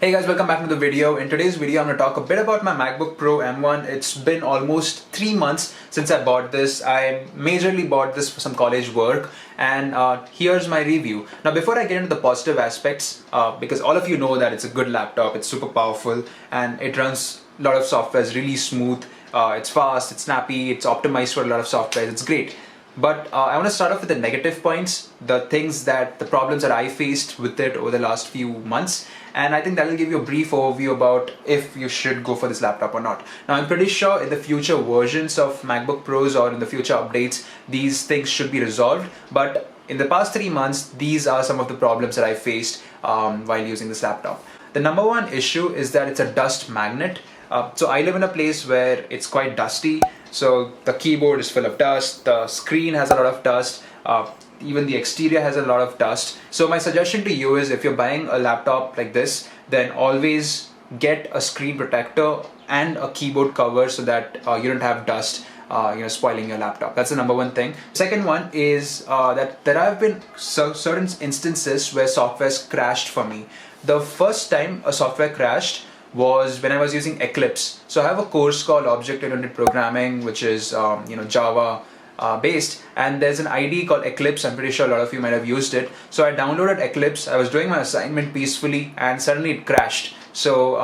Hey guys, welcome back to the video. In today's video, I'm going to talk a bit about my MacBook Pro M1. It's been almost 3 months since I bought this. I majorly bought this for some college work, and here's my review. Now, before I get into the positive aspects, because all of you know that it's a good laptop, it's super powerful, and it runs a lot of software, it's really smooth, it's fast, it's snappy, it's optimized for a lot of software, it's great. But I want to start off with the negative points, the problems that I faced with it over the last few months. And I think that will give you a brief overview about if you should go for this laptop or not. Now, I'm pretty sure in the future versions of MacBook Pros or in the future updates, these things should be resolved. But in the past 3 months, these are some of the problems that I faced while using this laptop. The number one issue is that it's a dust magnet. So I live in a place where it's quite dusty. So the keyboard is full of dust, the screen has a lot of dust, even the exterior has a lot of dust. So my suggestion to you is, if you're buying a laptop like this, then always get a screen protector and a keyboard cover so that you don't have dust spoiling your laptop. That's the number one thing. Second one is that there have been certain instances where software's crashed for me. The first time a software crashed was when I was using Eclipse. So I have a course called Object-Oriented Programming, which is Java based, and there's an IDE called Eclipse. I'm pretty sure a lot of you might have used it. So I downloaded Eclipse, I was doing my assignment peacefully, and suddenly it crashed. So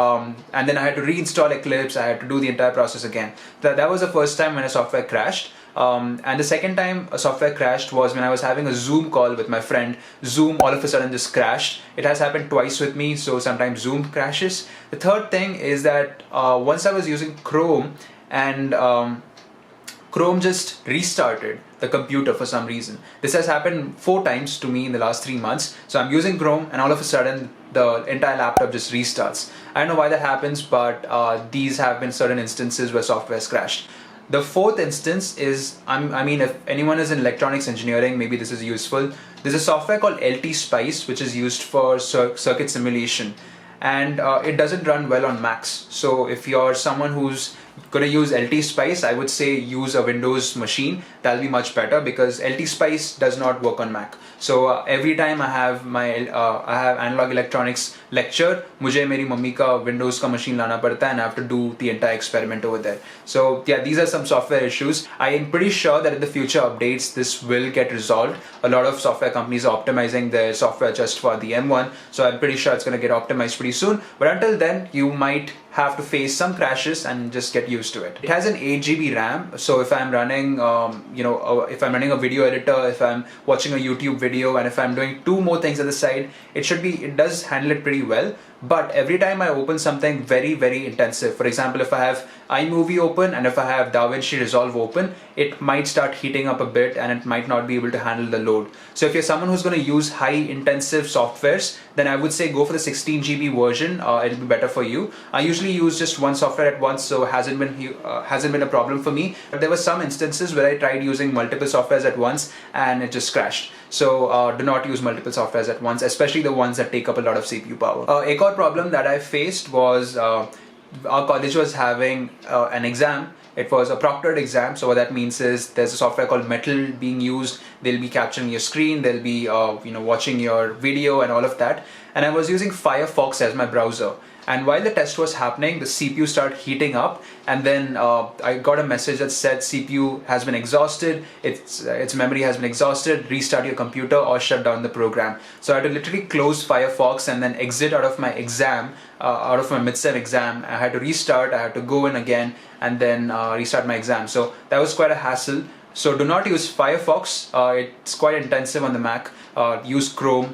and then I had to reinstall Eclipse, I had to do the entire process again. That was the first time when a software crashed. And the second time a software crashed was when I was having a Zoom call with my friend. Zoom all of a sudden just crashed. It has happened twice with me, so sometimes Zoom crashes. The third thing is that once I was using Chrome, and Chrome just restarted the computer for some reason. This has happened 4 times to me in the last 3 months. So I'm using Chrome and all of a sudden the entire laptop just restarts. I don't know why that happens, but these have been certain instances where software has crashed. The fourth instance is, if anyone is in electronics engineering, maybe this is useful. There's a software called LTSpice, which is used for circuit simulation, and it doesn't run well on Macs. So if you're someone who's going to use LTSpice, I would say use a Windows machine. That'll be much better, because LTSpice does not work on Mac. So every time I have analog electronics lecture, मुझे मेरी mummy का Windows का machine लाना पड़ता है, and I have to do the entire experiment over there. So yeah, these are some software issues. I am pretty sure that in the future updates this will get resolved. A lot of software companies are optimizing their software just for the M1, so I'm pretty sure it's going to get optimized pretty soon. But until then, you might have to face some crashes and just get used to it. It has an 8 GB RAM, so if I'm running if I'm running a video editor, if I'm watching a YouTube video, and if I'm doing 2 more things at the side, it does handle it pretty well. But every time I open something very, very intensive, for example, if I have iMovie open and if I have DaVinci Resolve open, it might start heating up a bit and it might not be able to handle the load. So if you're someone who's going to use high intensive softwares, then I would say go for the 16 GB version. It'll be better for you. I usually use just one software at once, so it hasn't been a problem for me. But there were some instances where I tried using multiple softwares at once and it just crashed. So do not use multiple softwares at once, especially the ones that take up a lot of CPU power. A problem that I faced was our college was having an exam. It was a proctored exam. So what that means is there's a software called Metal being used. They'll be capturing your screen, they'll be watching your video and all of that. And I was using Firefox as my browser. And while the test was happening, the CPU started heating up, and then I got a message that said CPU has been exhausted, its memory has been exhausted, restart your computer or shut down the program. So I had to literally close Firefox and then exit out of my exam, out of my mid-sem exam. I had to restart, I had to go in again and then restart my exam. So that was quite a hassle. So do not use Firefox, it's quite intensive on the Mac. Use Chrome,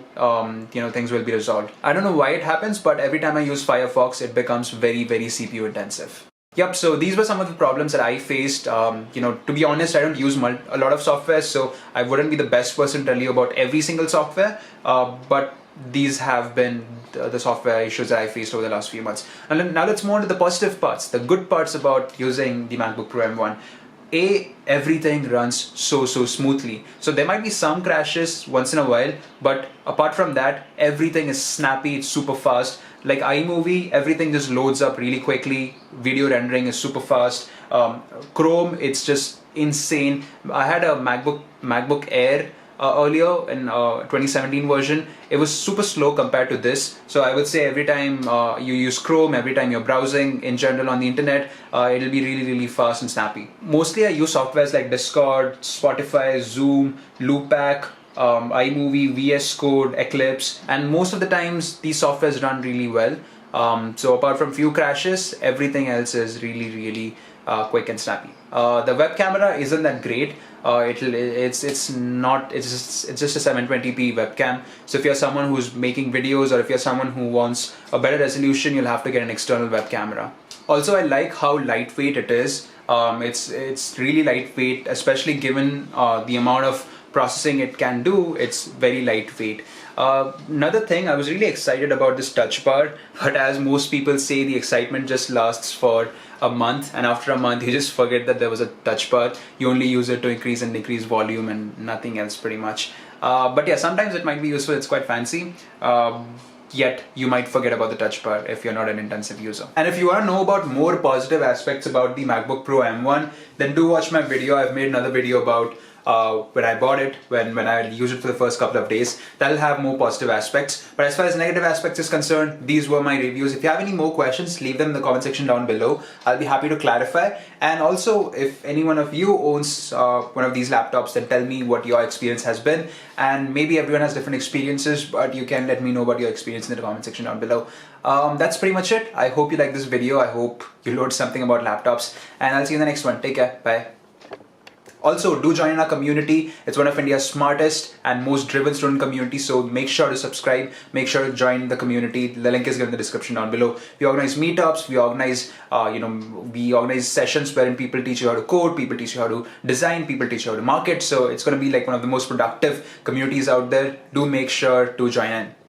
things will be resolved. I don't know why it happens, but every time I use Firefox, it becomes very, very CPU intensive. Yep, so these were some of the problems that I faced. To be honest, I don't use a lot of software, so I wouldn't be the best person to tell you about every single software, but these have been the software issues that I faced over the last few months. And now let's move on to the positive parts, the good parts about using the MacBook Pro M1. Everything runs so smoothly. So there might be some crashes once in a while, but apart from that, everything is snappy, it's super fast. Like iMovie, everything just loads up really quickly. Video rendering is super fast. Chrome, it's just insane. I had a MacBook Air earlier in 2017 version, it was super slow compared to this. So I would say every time you use Chrome, every time you're browsing in general on the internet, it'll be really, really fast and snappy. Mostly I use softwares like Discord, Spotify, Zoom, Loopback, iMovie, VS Code, Eclipse, and most of the times these softwares run really well. So apart from few crashes, everything else is really, really quick and snappy. The web camera isn't that great. It's just a 720p webcam. So if you're someone who's making videos, or if you're someone who wants a better resolution, you'll have to get an external web camera. Also, I like how lightweight it is. It's really lightweight, especially given the amount of processing it can do. It's very lightweight. Another thing, I was really excited about this touch bar, but as most people say, the excitement just lasts for a month, and after a month you just forget that there was a touch bar. You only use it to increase and decrease volume and nothing else pretty much. But yeah, sometimes it might be useful, it's quite fancy. Yet you might forget about the touch bar if you're not an intensive user. And if you want to know about more positive aspects about the MacBook Pro M1, then do watch my video. I've made another video about when I bought it, when I used it for the first couple of days. That'll have more positive aspects. But as far as negative aspects is concerned, these were my reviews. If you have any more questions, leave them in the comment section down below. I'll be happy to clarify. And also, if any one of you owns one of these laptops, then tell me what your experience has been. And maybe everyone has different experiences, but you can let me know about your experience in the comment section down below. That's pretty much it. I hope you like this video. I hope you learned something about laptops. And I'll see you in the next one. Take care. Bye. Also, do join our community. It's one of India's smartest and most driven student communities, so make sure to subscribe, make sure to join the community. The link is given in the description down below. We organize meetups, we organize sessions wherein people teach you how to code, people teach you how to design, people teach you how to market. So it's going to be like one of the most productive communities out there. Do make sure to join in.